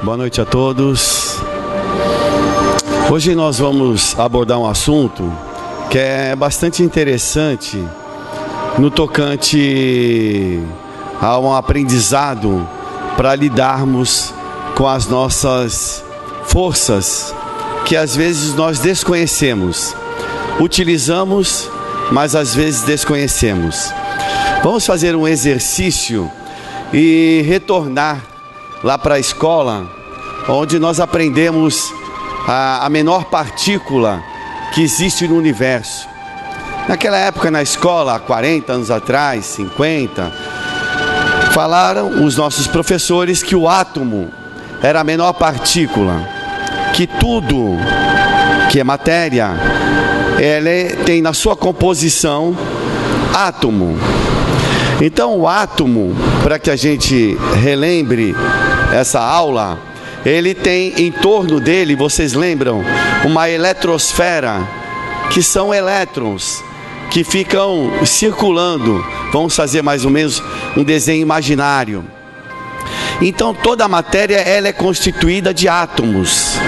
Boa noite a todos. Hoje nós vamos abordar um assunto que é bastante interessante no tocante a um aprendizado para lidarmos com as nossas forças que às vezes nós desconhecemos, utilizamos, mas às vezes desconhecemos. Vamos fazer um exercício e retornar lá para a escola, onde nós aprendemos a menor partícula que existe no universo. Naquela época na escola, há 40 anos atrás, 50, falaram os nossos professores que o átomo era a menor partícula, que tudo que é matéria, ela tem na sua composição átomo. Então o átomo, para que a gente relembre essa aula, ele tem em torno dele, vocês lembram, uma eletrosfera, que são elétrons que ficam circulando. Vamos fazer mais ou menos um desenho imaginário. Então toda a matéria ela é constituída de átomos.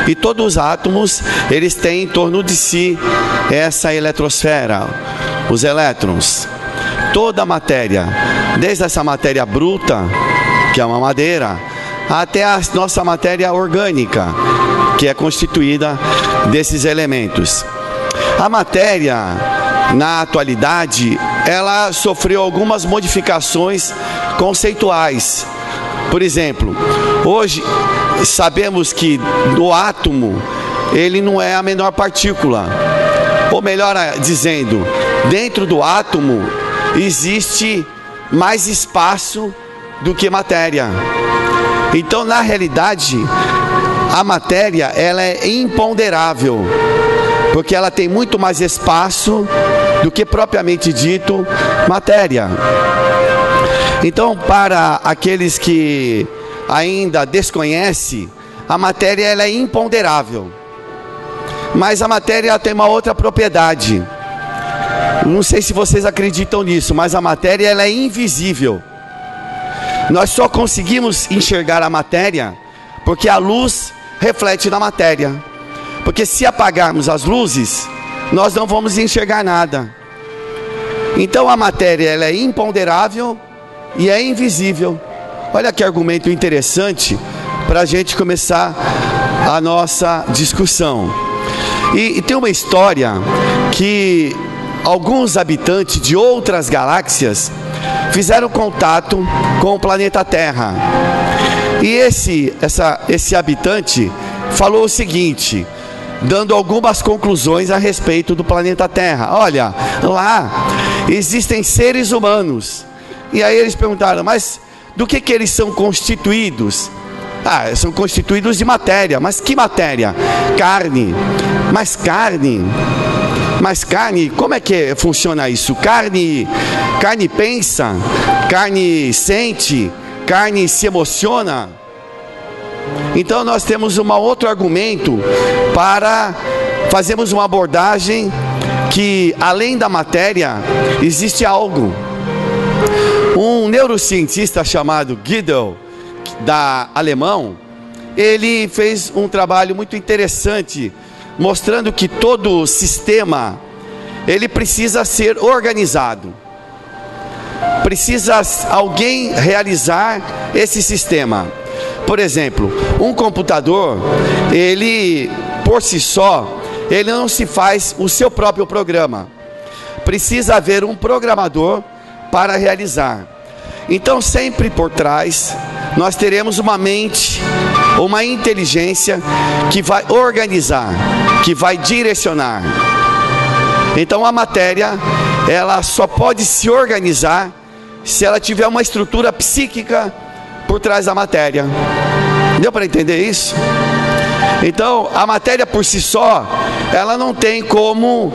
E todos os átomos, eles têm em torno de si essa eletrosfera, os elétrons. Toda a matéria, desde essa matéria bruta, que é uma madeira, até a nossa matéria orgânica, que é constituída desses elementos. A matéria, na atualidade, ela sofreu algumas modificações conceituais. Por exemplo, hoje sabemos que o átomo, ele não é a menor partícula. Ou melhor dizendo, dentro do átomo existe mais espaço do que matéria. Então, na realidade, a matéria ela é imponderável, porque ela tem muito mais espaço do que propriamente dito matéria. Então, para aqueles que ainda desconhecem, a matéria ela é imponderável. Mas a matéria ela tem uma outra propriedade. Não sei se vocês acreditam nisso, mas a matéria ela é invisível. Nós só conseguimos enxergar a matéria porque a luz reflete na matéria. Porque se apagarmos as luzes, nós não vamos enxergar nada. Então a matéria ela é imponderável e é invisível. Olha que argumento interessante para a gente começar a nossa discussão. E tem uma história que alguns habitantes de outras galáxias fizeram contato com o planeta Terra. E esse habitante falou o seguinte, dando algumas conclusões a respeito do planeta Terra. Olha, lá existem seres humanos. E aí eles perguntaram, mas do que eles são constituídos? Ah, são constituídos de matéria. Mas que matéria? Carne. Mas carne? Mas carne, como é que funciona isso? Carne pensa, carne sente, carne se emociona. Então nós temos um outro argumento para fazermos uma abordagem que além da matéria existe algo. Um neurocientista chamado Gödel, alemão, ele fez um trabalho muito interessante, mostrando que todo sistema, ele precisa ser organizado. Precisa alguém realizar esse sistema. Por exemplo, um computador, ele, por si só, ele não se faz o seu próprio programa. Precisa haver um programador para realizar. Então, sempre por trás, nós teremos uma mente, uma inteligência que vai organizar, que vai direcionar. Então a matéria, ela só pode se organizar se ela tiver uma estrutura psíquica por trás da matéria. Deu para entender isso? Então a matéria por si só, ela não tem como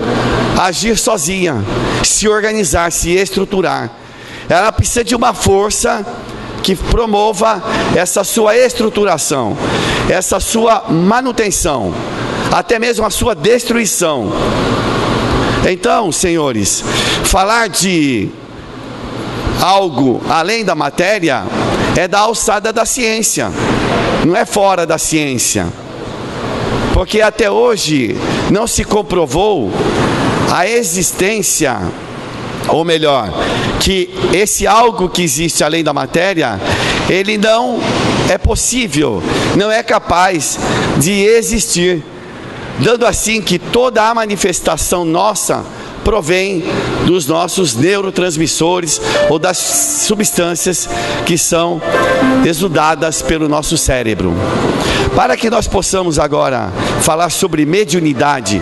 agir sozinha, se organizar, se estruturar. Ela precisa de uma força que promova essa sua estruturação, essa sua manutenção, até mesmo a sua destruição. Então, senhores, falar de algo além da matéria é da alçada da ciência. não é fora da ciência, porque até hoje não se comprovou a existência, ou melhor, que esse algo que existe além da matéria, ele não é possível, não é capaz de existir, dando assim que toda a manifestação nossa provém dos nossos neurotransmissores ou das substâncias que são exudadas pelo nosso cérebro. Para que nós possamos agora falar sobre mediunidade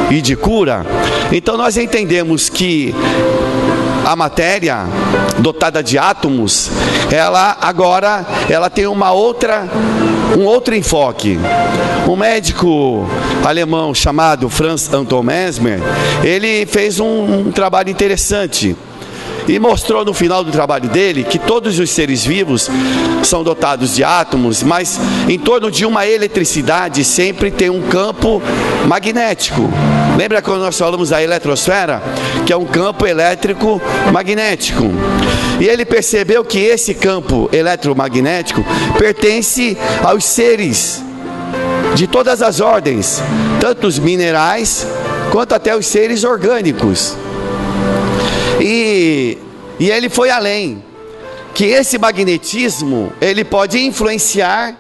e de cura, então nós entendemos que a matéria dotada de átomos, ela tem um outro enfoque. Um médico alemão chamado Franz Anton Mesmer, ele fez um trabalho interessante e mostrou no final do trabalho dele que todos os seres vivos são dotados de átomos, mas em torno de uma eletricidade sempre tem um campo magnético. Lembra quando nós falamos da eletrosfera? Que é um campo elétrico magnético. E ele percebeu que esse campo eletromagnético pertence aos seres de todas as ordens, tanto os minerais quanto até os seres orgânicos. E ele foi além, que esse magnetismo, ele pode influenciar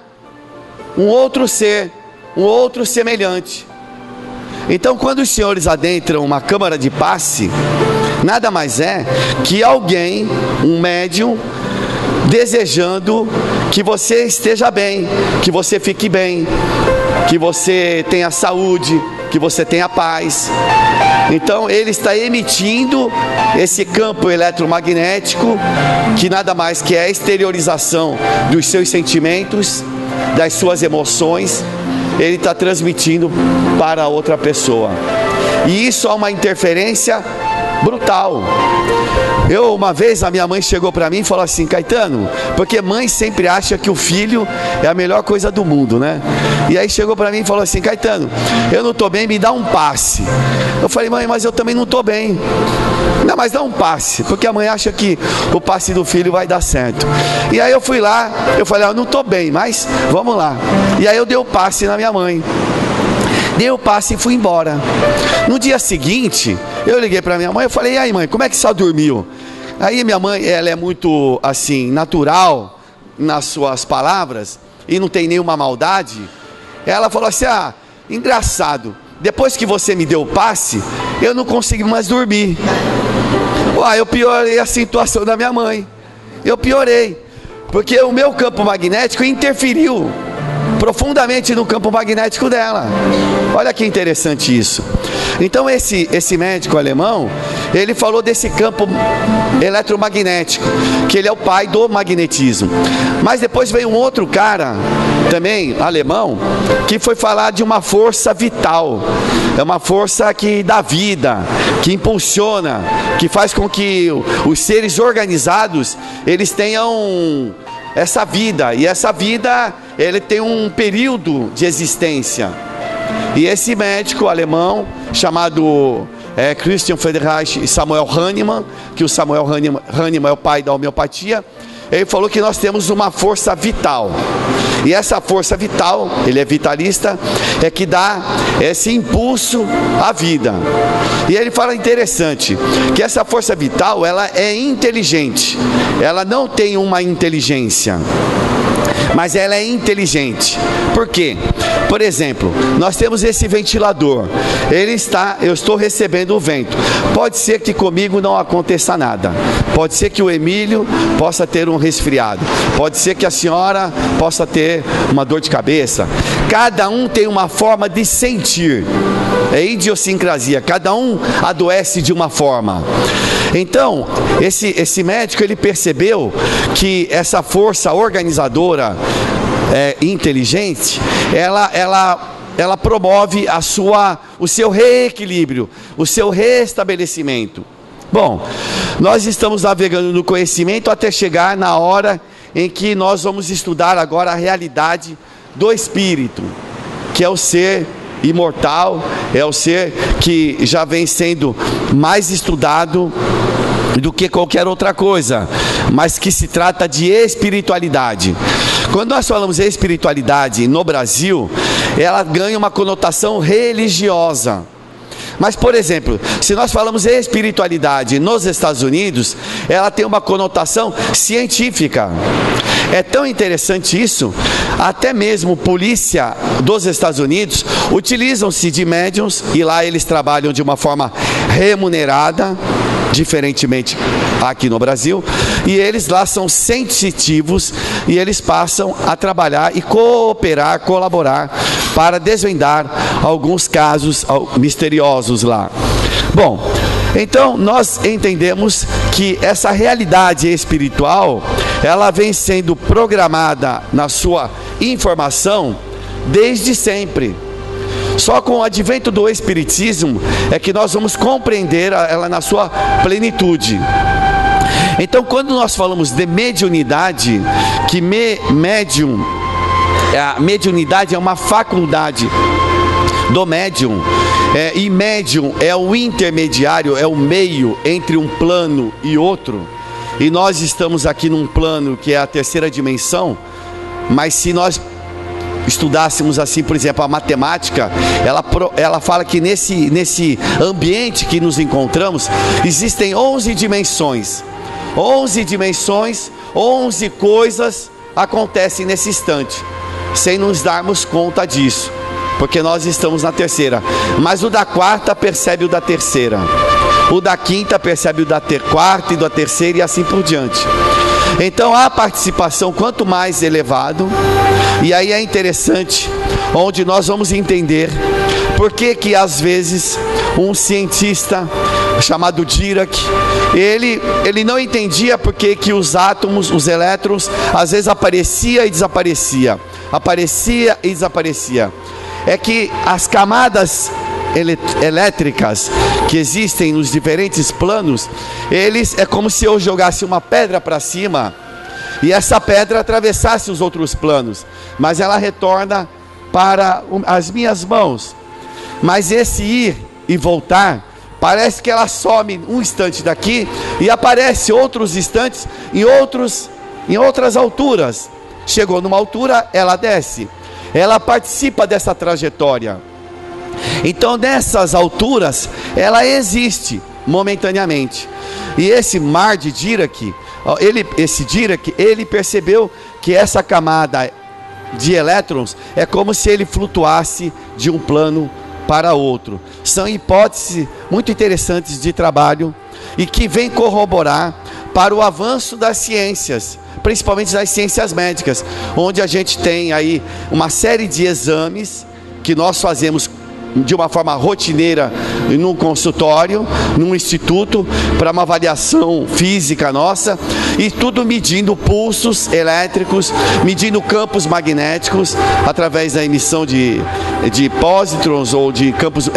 um outro ser, um outro semelhante. Então, quando os senhores adentram uma câmara de passe, nada mais é que alguém, um médium, desejando que você esteja bem, que você fique bem, que você tenha saúde, que você tenha paz. Então ele está emitindo esse campo eletromagnético, que nada mais que é a exteriorização dos seus sentimentos, das suas emoções, ele está transmitindo para outra pessoa. E isso é uma interferência brutal. Uma vez a minha mãe chegou para mim e falou assim: Caetano, porque mãe sempre acha que o filho é a melhor coisa do mundo, né? E aí chegou para mim e falou assim: Caetano, eu não estou bem, me dá um passe. Eu falei: mãe, mas eu também não estou bem. Não, mas dá um passe, porque a mãe acha que o passe do filho vai dar certo. E aí eu fui lá, eu falei: eu não estou bem, mas vamos lá. E aí eu dei o passe na minha mãe. Dei o passe e fui embora. No dia seguinte, eu liguei para minha mãe e falei: e aí, mãe, como é que só dormiu? Aí minha mãe, ela é muito assim, natural nas suas palavras e não tem nenhuma maldade. Ela falou assim: ah, engraçado, depois que você me deu o passe, eu não consegui mais dormir. Uai, eu piorei a situação da minha mãe. Eu piorei, porque o meu campo magnético interferiu profundamente no campo magnético dela. Olha que interessante isso. Então esse médico alemão, ele falou desse campo eletromagnético, que ele é o pai do magnetismo. Mas depois veio um outro cara, também alemão, que foi falar de uma força vital. É uma força que dá vida, que impulsiona, que faz com que os seres organizados, eles tenham essa vida, e essa vida, ele tem um período de existência. E esse médico alemão, chamado Christian Friedrich e Samuel Hahnemann, que o Samuel Hahnemann é o pai da homeopatia, ele falou que nós temos uma força vital. E essa força vital, ele é vitalista, é que dá esse impulso à vida. E ele fala interessante, que essa força vital, ela é inteligente. Ela não tem uma inteligência, mas ela é inteligente. Por quê? Por exemplo, nós temos esse ventilador. Eu estou recebendo o vento. Pode ser que comigo não aconteça nada. Pode ser que o Emílio possa ter um resfriado. Pode ser que a senhora possa ter uma dor de cabeça. Cada um tem uma forma de sentir. É idiosincrasia. Cada um adoece de uma forma. Então, esse médico, ele percebeu que essa força organizadora inteligente, ela promove o seu reequilíbrio, o seu restabelecimento. Bom, nós estamos navegando no conhecimento até chegar na hora em que nós vamos estudar agora a realidade do espírito, que é o ser imortal, é o ser que já vem sendo mais estudado do que qualquer outra coisa, mas que se trata de espiritualidade. Quando nós falamos em espiritualidade no Brasil, ela ganha uma conotação religiosa. Mas, por exemplo, se nós falamos em espiritualidade nos Estados Unidos, ela tem uma conotação científica. É tão interessante isso, até mesmo polícia dos Estados Unidos utilizam-se de médiums, e lá eles trabalham de uma forma remunerada, diferentemente aqui no Brasil, e eles lá são sensitivos e eles passam a trabalhar e cooperar, colaborar para desvendar alguns casos misteriosos lá. Bom, então nós entendemos que essa realidade espiritual, ela vem sendo programada na sua informação desde sempre. Só com o advento do Espiritismo é que nós vamos compreender ela na sua plenitude. Então, quando nós falamos de mediunidade, que a mediunidade é uma faculdade do médium, e médium é o intermediário, é o meio entre um plano e outro, e nós estamos aqui num plano que é a terceira dimensão, mas se nós estudássemos assim, por exemplo, a matemática, ela fala que nesse ambiente que nos encontramos, existem 11 dimensões. 11 dimensões, 11 coisas acontecem nesse instante, sem nos darmos conta disso, porque nós estamos na terceira. Mas o da quarta percebe o da terceira, o da quinta percebe o da quarta e da terceira, e assim por diante. Então a participação quanto mais elevado, e aí é interessante, onde nós vamos entender por que às vezes um cientista chamado Dirac, ele não entendia por que os átomos, os elétrons, às vezes aparecia e desaparecia, aparecia e desaparecia. É que as camadas elétricas que existem nos diferentes planos, é como se eu jogasse uma pedra para cima e essa pedra atravessasse os outros planos, mas ela retorna para as minhas mãos. Mas esse ir e voltar, parece que ela some um instante daqui e aparece outros instantes em outras alturas. Chegou numa altura, ela desce, ela participa dessa trajetória. Então nessas alturas ela existe momentaneamente. E esse mar de Dirac, ele percebeu que essa camada de elétrons é como se ele flutuasse de um plano para outro. São hipóteses muito interessantes de trabalho e que vem corroborar para o avanço das ciências, principalmente das ciências médicas, onde a gente tem aí uma série de exames que nós fazemos de uma forma rotineira num consultório, num instituto, para uma avaliação física nossa, e tudo medindo pulsos elétricos, medindo campos magnéticos através da emissão de pósitrons ou de campos,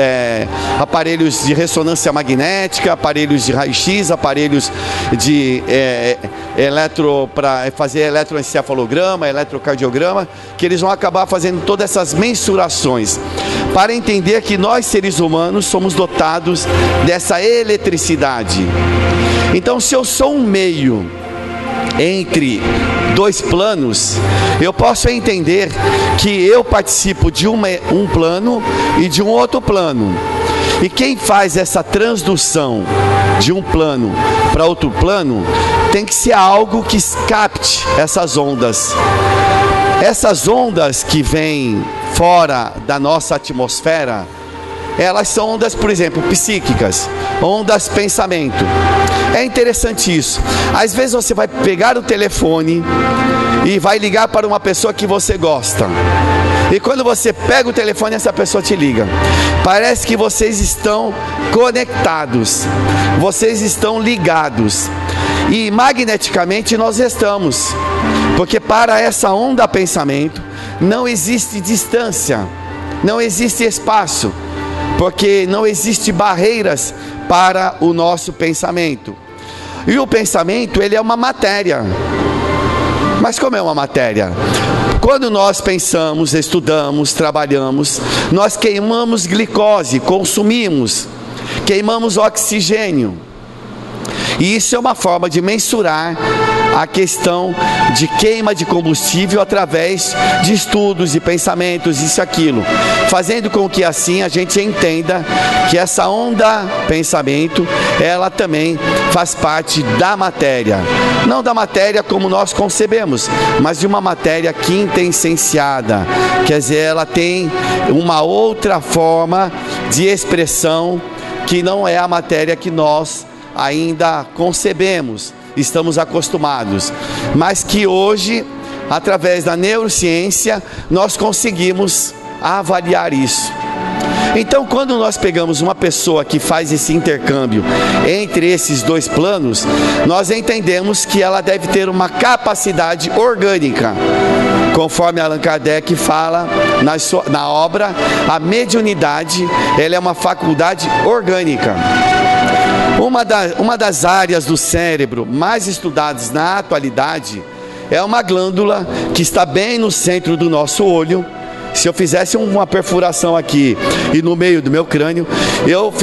aparelhos de ressonância magnética, aparelhos de raio-x, aparelhos de para fazer eletroencefalograma, eletrocardiograma, que eles vão acabar fazendo todas essas mensurações para entender que nós seres humanos somos dotados dessa eletricidade. Então, se eu sou um meio entre dois planos, eu posso entender que eu participo de um plano e de um outro plano. E quem faz essa transdução de um plano para outro plano tem que ser algo que capte essas ondas. Essas ondas que vêm fora da nossa atmosfera, elas são ondas, por exemplo, psíquicas, ondas pensamento. É interessante isso. Às vezes você vai pegar o telefone e vai ligar para uma pessoa que você gosta. E quando você pega o telefone, essa pessoa te liga. Parece que vocês estão conectados, vocês estão ligados. E magneticamente nós estamos, porque para essa onda pensamento não existe distância, não existe espaço, porque não existe barreiras para o nosso pensamento. E o pensamento, ele é uma matéria. Mas como é uma matéria? Quando nós pensamos, estudamos, trabalhamos, nós queimamos glicose, consumimos, queimamos oxigênio. E isso é uma forma de mensurar a questão de queima de combustível através de estudos e pensamentos, isso e aquilo, fazendo com que assim a gente entenda que essa onda pensamento, ela também faz parte da matéria, não da matéria como nós concebemos, mas de uma matéria quintessenciada, quer dizer, ela tem uma outra forma de expressão que não é a matéria que nós ainda concebemos, estamos acostumados, mas que hoje, através da neurociência, nós conseguimos avaliar isso. Então, quando nós pegamos uma pessoa que faz esse intercâmbio entre esses dois planos, nós entendemos que ela deve ter uma capacidade orgânica, conforme Allan Kardec fala na obra, a mediunidade, ela é uma faculdade orgânica. Uma das áreas do cérebro mais estudadas na atualidade é uma glândula que está bem no centro do nosso olho. Se eu fizesse uma perfuração aqui e no meio do meu crânio, eu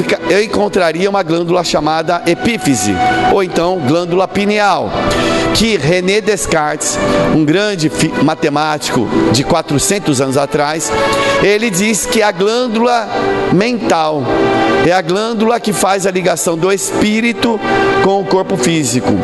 encontraria uma glândula chamada epífise, ou então glândula pineal, que René Descartes, um grande matemático de 400 anos atrás, ele diz que a glândula mental é a glândula que faz a ligação do espírito com o corpo físico.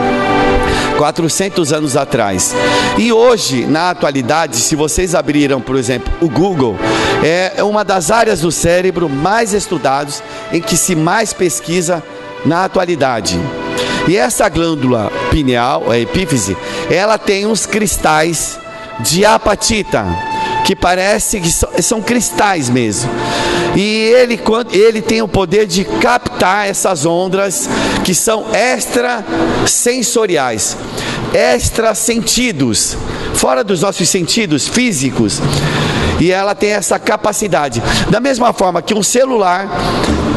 400 anos atrás. E hoje, na atualidade, se vocês abriram, por exemplo, o Google, é uma das áreas do cérebro mais estudadas, em que se mais pesquisa na atualidade. E essa glândula pineal, a epífise, ela tem uns cristais de apatita, que parece que são cristais mesmo. E ele tem o poder de captar essas ondas que são extrasensoriais, extrasentidos, fora dos nossos sentidos físicos. E ela tem essa capacidade. Da mesma forma que um celular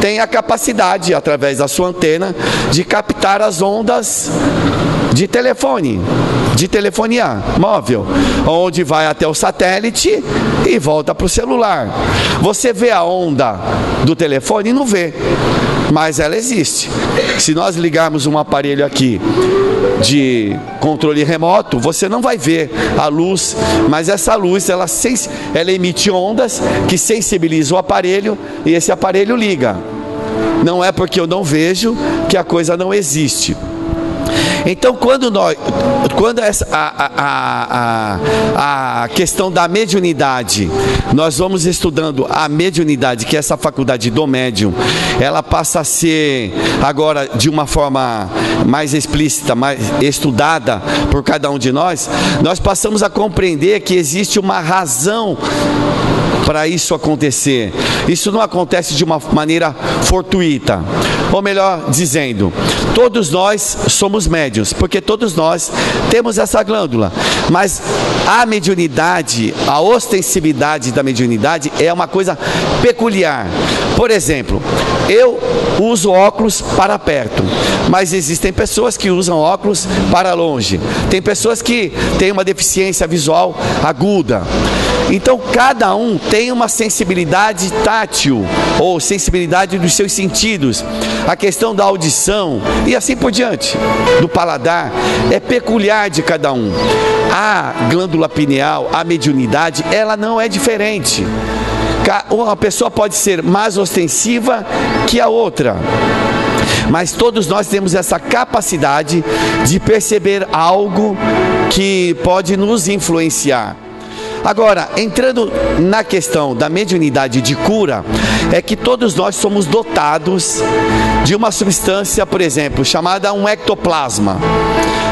tem a capacidade, através da sua antena, de captar as ondas de telefone, de telefonia móvel, onde vai até o satélite e volta para o celular. Você vê a onda do telefone? Não vê, mas ela existe. Se nós ligarmos um aparelho aqui de controle remoto, você não vai ver a luz, mas essa luz ela emite ondas que sensibilizam o aparelho e esse aparelho liga. Não é porque eu não vejo que a coisa não existe. Então, quando a questão da mediunidade, nós vamos estudando a mediunidade, que é essa faculdade do médium, ela passa a ser agora de uma forma mais explícita, mais estudada por cada um de nós, nós passamos a compreender que existe uma razão para isso acontecer. Isso não acontece de uma maneira fortuita, ou melhor dizendo, todos nós somos médiuns, porque todos nós temos essa glândula, mas a mediunidade, a ostensibilidade da mediunidade é uma coisa peculiar. Por exemplo, eu uso óculos para perto, mas existem pessoas que usam óculos para longe, tem pessoas que têm uma deficiência visual aguda. Então cada um tem uma sensibilidade tátil ou sensibilidade dos seus sentidos, a questão da audição e assim por diante, do paladar, é peculiar de cada um. A glândula pineal, a mediunidade, ela não é diferente. Uma pessoa pode ser mais ostensiva que a outra, mas todos nós temos essa capacidade de perceber algo que pode nos influenciar. Agora, entrando na questão da mediunidade de cura, é que todos nós somos dotados de uma substância, por exemplo, chamada um ectoplasma.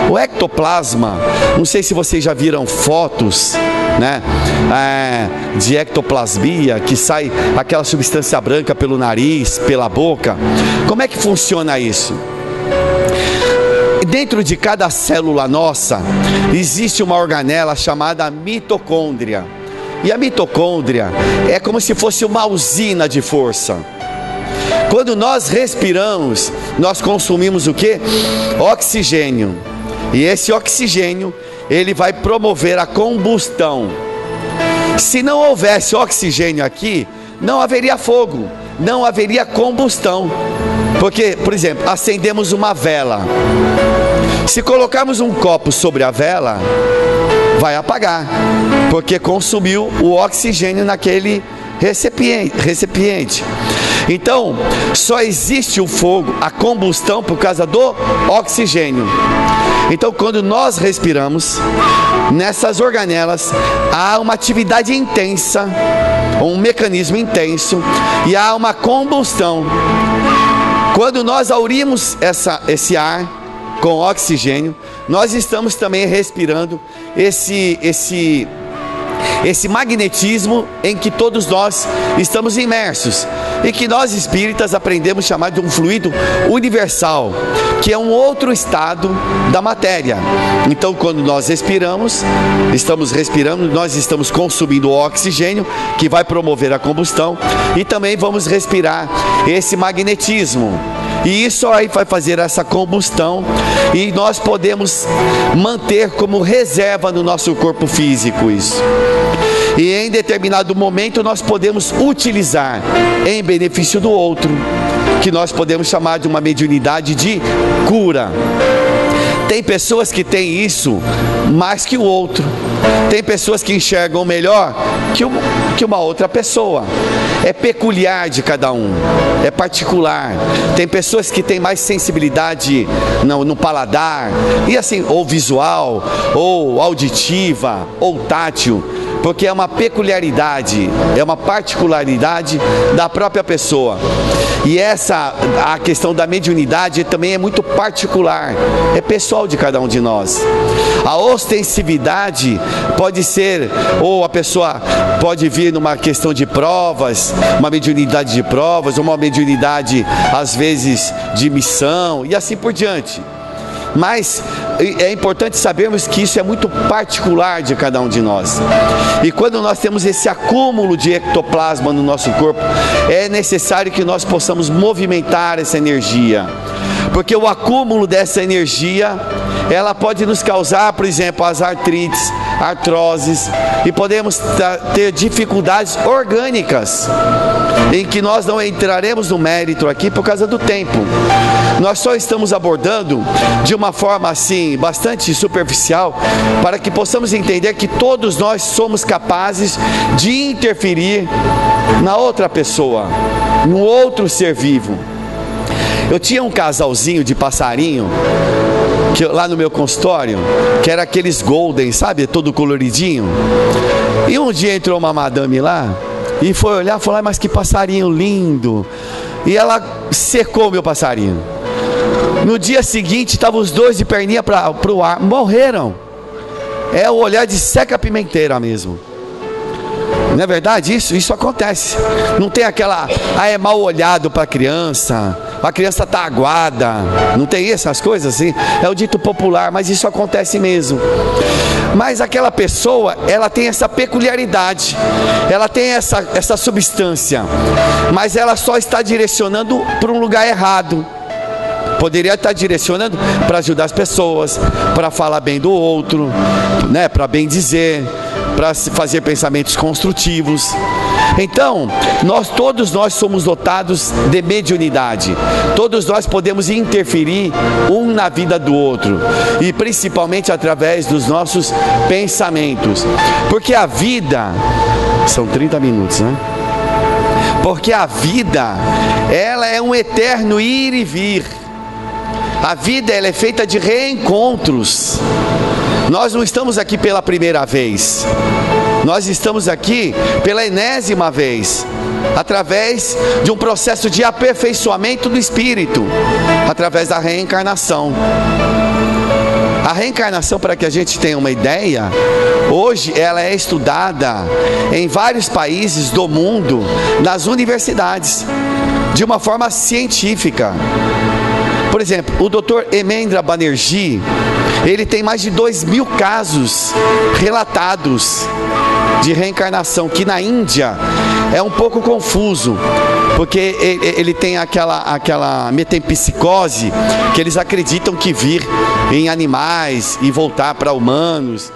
O ectoplasma, não sei se vocês já viram fotos, né, de ectoplasmia, que sai aquela substância branca pelo nariz, pela boca. Como é que funciona isso? Dentro de cada célula nossa existe uma organela chamada mitocôndria. E a mitocôndria é como se fosse uma usina de força. Quando nós respiramos, nós consumimos o quê? Oxigênio. E esse oxigênio, ele vai promover a combustão. Se não houvesse oxigênio aqui, não haveria fogo, não haveria combustão. Porque, por exemplo, acendemos uma vela. Se colocarmos um copo sobre a vela, vai apagar, porque consumiu o oxigênio naquele recipiente. Então, só existe o fogo, a combustão, por causa do oxigênio. Então, quando nós respiramos, nessas organelas há uma atividade intensa, um mecanismo intenso, e há uma combustão. Quando nós aurimos esse ar com oxigênio, nós estamos também respirando esse magnetismo em que todos nós estamos imersos, e que nós espíritas aprendemos a chamar de um fluido universal, que é um outro estado da matéria. Então, quando nós respiramos, nós estamos consumindo o oxigênio, que vai promover a combustão, e também vamos respirar esse magnetismo. E isso aí vai fazer essa combustão, e nós podemos manter como reserva no nosso corpo físico isso. E em determinado momento nós podemos utilizar em benefício do outro, que nós podemos chamar de uma mediunidade de cura. Tem pessoas que têm isso mais que o outro. Tem pessoas que enxergam melhor que uma outra pessoa. É peculiar de cada um, é particular. Tem pessoas que têm mais sensibilidade no paladar, e assim, ou visual, ou auditiva, ou tátil, porque é uma peculiaridade, é uma particularidade da própria pessoa. E a questão da mediunidade também é muito particular, é pessoal de cada um de nós. A ostensividade pode ser, ou a pessoa pode vir numa questão de provas, uma mediunidade de provas, uma mediunidade às vezes de missão, e assim por diante. Mas é importante sabermos que isso é muito particular de cada um de nós. E quando nós temos esse acúmulo de ectoplasma no nosso corpo, é necessário que nós possamos movimentar essa energia. Porque o acúmulo dessa energia, ela pode nos causar, por exemplo, as artrites, artroses, e podemos ter dificuldades orgânicas, em que nós não entraremos no mérito aqui por causa do tempo. Nós só estamos abordando de uma forma assim, bastante superficial, para que possamos entender que todos nós somos capazes de interferir na outra pessoa, no outro ser vivo. Eu tinha um casalzinho de passarinho lá no meu consultório, que era aqueles golden, sabe, todo coloridinho. E um dia entrou uma madame lá e foi olhar e falou: mas que passarinho lindo. E ela secou meu passarinho. No dia seguinte estavam os dois de perninha para o ar, morreram. É o olhar de seca-pimenteira mesmo. Não é verdade isso? Isso acontece. Não tem aquela, é mal olhado para a criança está aguada. Não tem essas coisas assim? É o dito popular, mas isso acontece mesmo. Mas aquela pessoa, ela tem essa peculiaridade, ela tem essa substância, mas ela só está direcionando para um lugar errado. Poderia estar direcionando para ajudar as pessoas, para falar bem do outro, né? Para bem dizer, para fazer pensamentos construtivos. Então, todos nós somos dotados de mediunidade. Todos nós podemos interferir um na vida do outro, e principalmente através dos nossos pensamentos. Porque a vida, são 30 minutos, né? Porque a vida, ela é um eterno ir e vir. A vida, ela é feita de reencontros. Nós não estamos aqui pela primeira vez. Nós estamos aqui pela enésima vez, através de um processo de aperfeiçoamento do espírito, através da reencarnação. A reencarnação, para que a gente tenha uma ideia, hoje ela é estudada em vários países do mundo, nas universidades, de uma forma científica. Por exemplo, o Dr. Hemendra Banerjee, ele tem mais de 2.000 casos relatados de reencarnação, que na Índia é um pouco confuso, porque ele tem aquela metempsicose, que eles acreditam que vir em animais e voltar para humanos,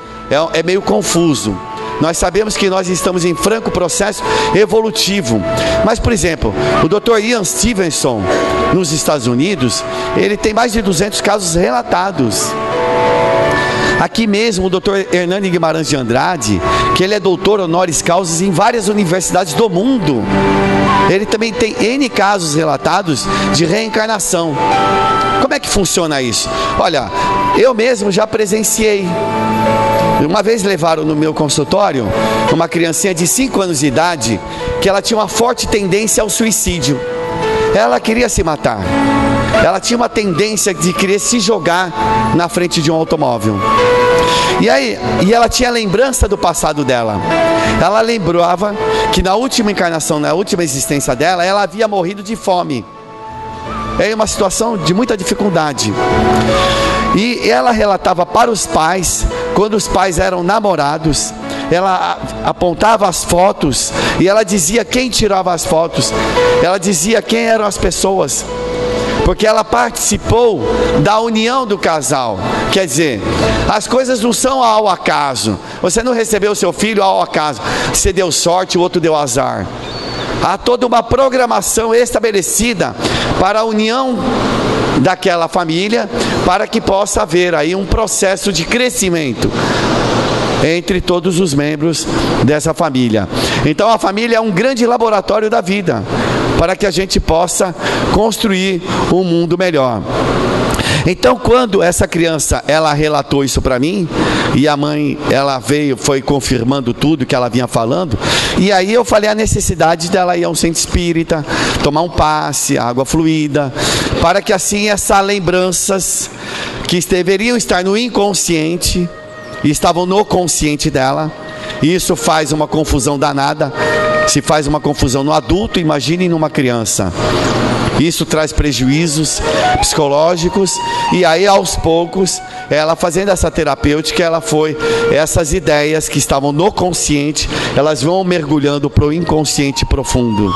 é meio confuso. Nós sabemos que nós estamos em franco processo evolutivo. Mas, por exemplo, o Dr. Ian Stevenson, nos Estados Unidos, ele tem mais de 200 casos relatados. Aqui mesmo o Dr. Hernani Guimarães de Andrade, que ele é doutor honoris causa em várias universidades do mundo, ele também tem N casos relatados de reencarnação. Como é que funciona isso? Olha, eu mesmo já presenciei. Uma vez levaram no meu consultório uma criancinha de 5 anos de idade, que ela tinha uma forte tendência ao suicídio. Ela queria se matar. Ela tinha uma tendência de querer se jogar na frente de um automóvel. E ela tinha lembrança do passado dela. Ela lembrava que na última encarnação, na última existência dela, ela havia morrido de fome. É uma situação de muita dificuldade. E ela relatava para os pais, quando os pais eram namorados, ela apontava as fotos e ela dizia quem tirava as fotos, ela dizia quem eram as pessoas, porque ela participou da união do casal. Quer dizer, as coisas não são ao acaso. Você não recebeu o seu filho ao acaso, você deu sorte, o outro deu azar. Há toda uma programação estabelecida para a união daquela família, para que possa haver aí um processo de crescimento entre todos os membros dessa família. Então a família é um grande laboratório da vida, para que a gente possa construir um mundo melhor. Então, quando essa criança, ela relatou isso para mim, e a mãe, ela veio, foi confirmando tudo que ela vinha falando, e aí eu falei a necessidade dela ir a um centro espírita, tomar um passe, água fluida, para que assim essas lembranças que deveriam estar no inconsciente, e estavam no consciente dela, e isso faz uma confusão danada. Se faz uma confusão no adulto, imagine numa criança. Isso traz prejuízos psicológicos, e aí aos poucos, ela fazendo essa terapêutica, essas ideias que estavam no consciente, elas vão mergulhando para o inconsciente profundo.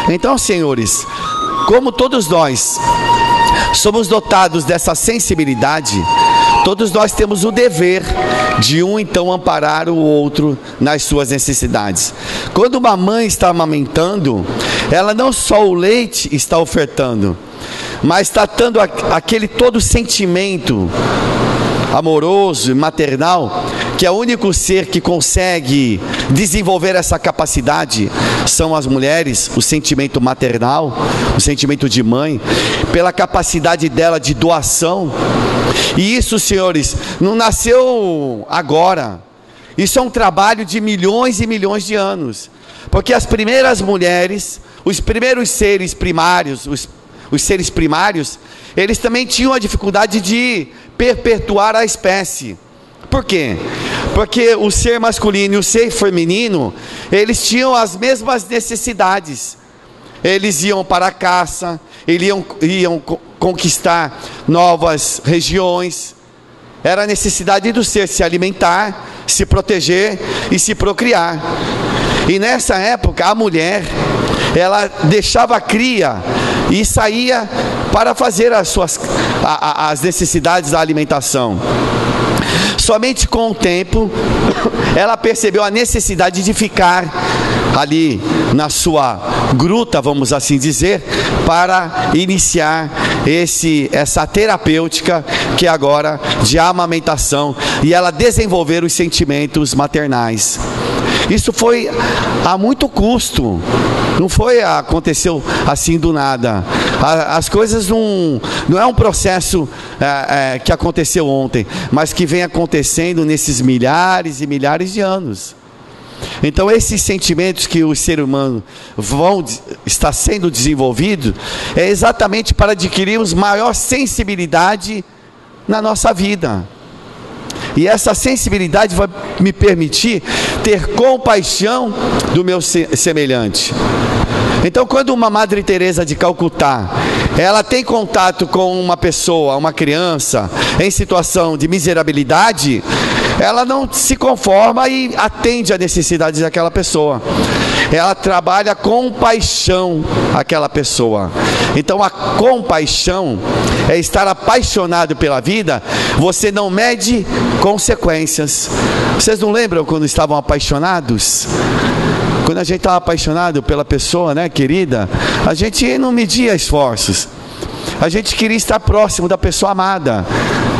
Então, senhores, como todos nós somos dotados dessa sensibilidade, todos nós temos o dever de então amparar o outro nas suas necessidades. Quando uma mãe está amamentando, ela não só o leite está ofertando, mas está dando aquele todo sentimento amoroso e maternal, que é o único ser que consegue desenvolver essa capacidade, são as mulheres, o sentimento maternal, o sentimento de mãe, pela capacidade dela de doação. E isso, senhores, não nasceu agora. Isso é um trabalho de milhões e milhões de anos, porque as primeiras mulheres, os primeiros seres primários, os seres primários, eles também tinham a dificuldade de perpetuar a espécie. Por quê? Porque o ser masculino e o ser feminino, eles tinham as mesmas necessidades. Eles iam para a caça, iam conquistar novas regiões. Era a necessidade do ser se alimentar, se proteger e se procriar. E nessa época a mulher, ela deixava a cria e saía para fazer as necessidades da alimentação. Somente com o tempo, ela percebeu a necessidade de ficar ali na sua gruta, vamos assim dizer, para iniciar essa terapêutica que é agora de amamentação, e ela desenvolver os sentimentos maternais. Isso foi a muito custo, não aconteceu assim do nada. As coisas não é um processo que aconteceu ontem, mas que vem acontecendo nesses milhares e milhares de anos. Então esses sentimentos que o ser humano está sendo desenvolvido, é exatamente para adquirirmos maior sensibilidade na nossa vida. E essa sensibilidade vai me permitir ter compaixão do meu semelhante. Então, quando uma Madre Teresa de Calcutá, ela tem contato com uma pessoa, uma criança, em situação de miserabilidade, ela não se conforma e atende a necessidade daquela pessoa. ela trabalha com paixão aquela pessoa. Então a compaixão é estar apaixonado pela vida. Você não mede consequências. Vocês não lembram quando estavam apaixonados? Quando a gente estava apaixonado pela pessoa, né, querida, a gente não media esforços. A gente queria estar próximo da pessoa amada.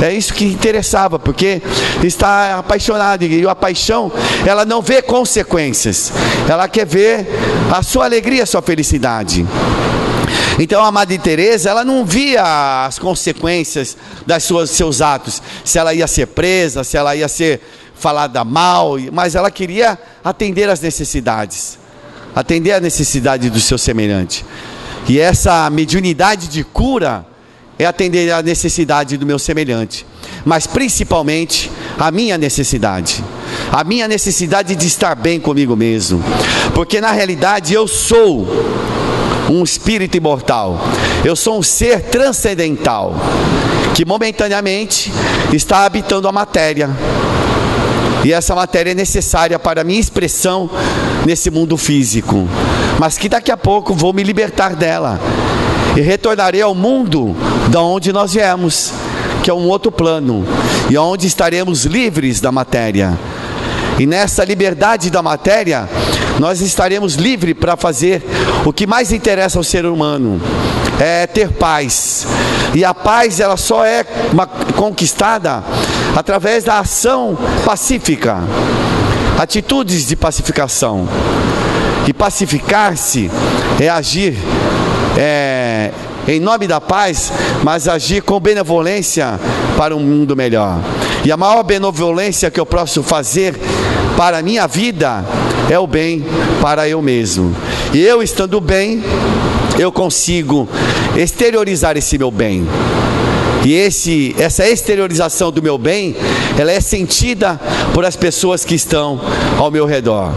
É isso que interessava, porque está apaixonado. E a paixão, ela não vê consequências. Ela quer ver a sua alegria, a sua felicidade. Então a Madre Teresa, ela não via as consequências dos seus atos. Se ela ia ser presa, se ela ia ser falada mal, mas ela queria atender às necessidades. Atender à necessidade do seu semelhante. E essa mediunidade de cura é atender à necessidade do meu semelhante, mas principalmente a minha necessidade de estar bem comigo mesmo, porque na realidade eu sou um espírito imortal, eu sou um ser transcendental, que momentaneamente está habitando a matéria, e essa matéria é necessária para a minha expressão nesse mundo físico, mas que daqui a pouco vou me libertar dela e retornarei ao mundo da onde nós viemos, que é um outro plano, e onde estaremos livres da matéria. E nessa liberdade da matéria, nós estaremos livres para fazer o que mais interessa ao ser humano, é ter paz. E a paz, ela só é conquistada através da ação pacífica, atitudes de pacificação. E pacificar-se é agir em nome da paz, mas agir com benevolência para um mundo melhor. E a maior benevolência que eu posso fazer para a minha vida é o bem para eu mesmo. E eu estando bem, eu consigo exteriorizar esse meu bem. E essa exteriorização do meu bem, ela é sentida por as pessoas que estão ao meu redor.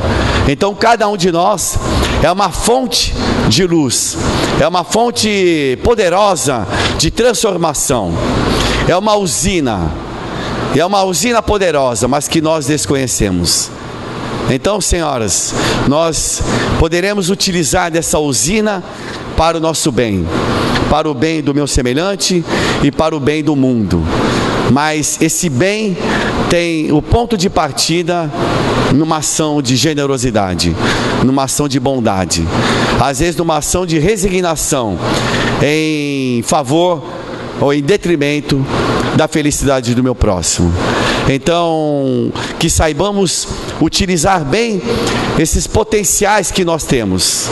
Então cada um de nós é uma fonte de luz, é uma fonte poderosa de transformação, é uma usina poderosa, mas que nós desconhecemos. Então, senhoras, nós poderemos utilizar dessa usina para o nosso bem, para o bem do meu semelhante e para o bem do mundo. Mas esse bem tem o ponto de partida numa ação de generosidade, numa ação de bondade, às vezes numa ação de resignação em favor ou em detrimento da felicidade do meu próximo. Então, que saibamos utilizar bem esses potenciais que nós temos.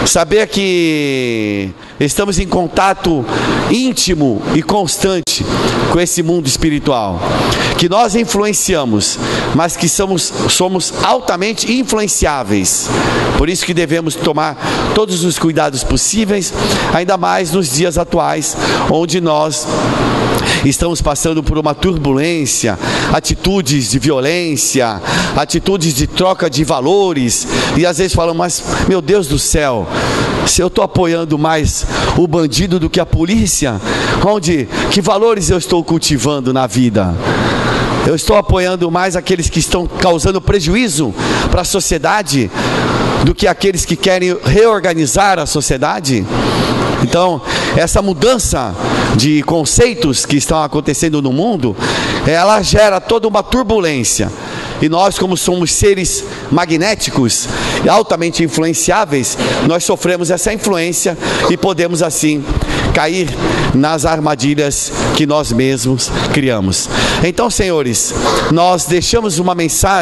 Saber que estamos em contato íntimo e constante com esse mundo espiritual, que nós influenciamos, mas que somos altamente influenciáveis. Por isso que devemos tomar todos os cuidados possíveis, ainda mais nos dias atuais, onde nós estamos passando por uma turbulência, atitudes de violência, atitudes de troca de valores, e às vezes falam, mas meu Deus do céu, se eu estou apoiando mais o bandido do que a polícia, que valores eu estou cultivando na vida? Eu estou apoiando mais aqueles que estão causando prejuízo para a sociedade do que aqueles que querem reorganizar a sociedade? Então, essa mudança de conceitos que estão acontecendo no mundo, ela gera toda uma turbulência. E nós, como somos seres magnéticos e altamente influenciáveis, nós sofremos essa influência e podemos assim cair nas armadilhas que nós mesmos criamos. Então, senhores, nós deixamos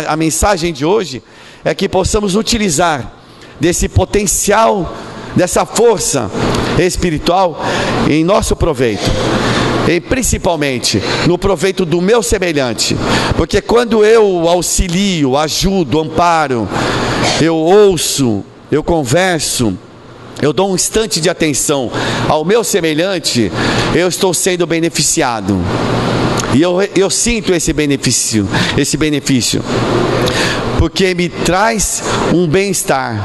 a mensagem de hoje é que possamos utilizar desse potencial, dessa força espiritual em nosso proveito, e principalmente no proveito do meu semelhante, porque quando eu auxilio, ajudo, amparo, eu ouço, eu converso, eu dou um instante de atenção ao meu semelhante, eu estou sendo beneficiado, e eu sinto esse benefício, porque me traz um bem-estar,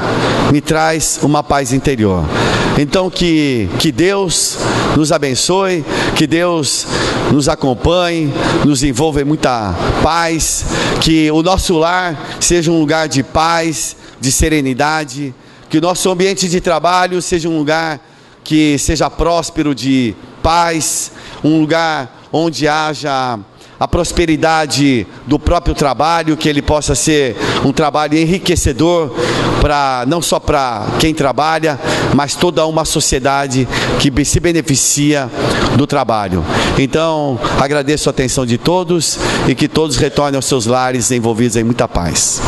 me traz uma paz interior. Então que Deus nos abençoe, que Deus nos acompanhe, nos envolva em muita paz, que o nosso lar seja um lugar de paz, de serenidade, que o nosso ambiente de trabalho seja um lugar que seja próspero de paz, um lugar onde haja a prosperidade do próprio trabalho, que ele possa ser um trabalho enriquecedor não só para quem trabalha, mas toda uma sociedade que se beneficia do trabalho. Então, agradeço a atenção de todos e que todos retornem aos seus lares envolvidos em muita paz.